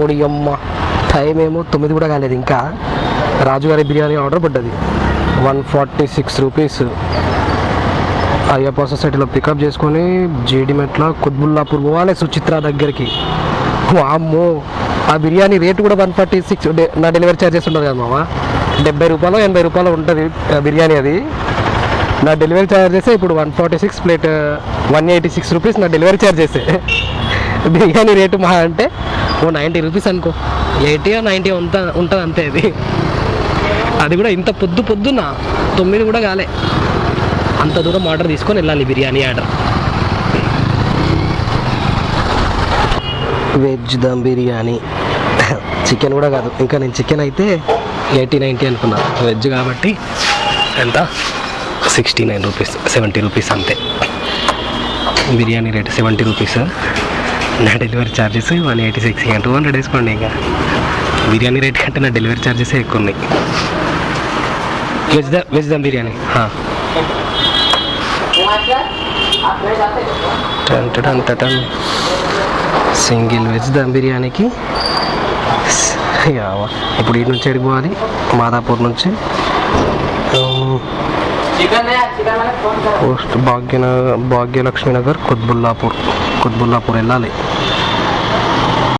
ఓడి అమ్మ, టైం ఏమో 9 కూడా కాలేదు ఇంకా. రాజుగారి బిర్యానీ ఆర్డర్ పడ్డది 146 రూపీస్. అయ్యప్ప సొసైటీలో పికప్ చేసుకొని జీడిమెట్ల కుత్బుల్లాపూర్ పోవాలి సుచిత్ర దగ్గరికి. అమ్మో, ఆ బిర్యానీ రేటు కూడా 146. నా డెలివరీ ఛార్జెస్ ఉండదు కదా మామ, 70 రూపాయలు 80 రూపాయలు ఉంటుంది బిర్యానీ. అది నా డెలివరీ ఛార్జెస్ ఇప్పుడు 146 ప్లేట్ 186 రూపీస్ నా డెలివరీ ఛార్జెస్. బిర్యానీ రేటు మహా అంటే 90 రూపీస్ అనుకో, 80 90 ఉంటుంది అంతే. అది కూడా ఇంత పొద్దున్న 9 కూడా కాలే, అంత దూరం ఆర్డర్ తీసుకొని వెళ్ళాలి biryani order. Veg dum biryani, chicken కూడా కాదు ఇంకా. నేను చికెన్ అయితే 80-90 అనుకున్నా, వెజ్ కాబట్టి ఎంత 69 రూపీస్ 70 రూపీస్ అంతే. బిర్యానీ రేట్ 70 రూపీస్, నా డెలివరీ ఛార్జెస్ 186. 200 వేసుకోండి. ఇంకా బిర్యానీ రేట్ కంటే నా డెలివరీ ఛార్జెస్ ఎక్కువ ఉన్నాయి. Veg dum biryani single veg dum బిర్యానీకి ఇప్పుడు ఇటు నుంచి ఎడిపోవాలి, మాదాపూర్ నుంచి పోస్ట్ భాగ్యలక్ష్మీ నగర్ కుత్బుల్లాపూర్ వెళ్ళాలి.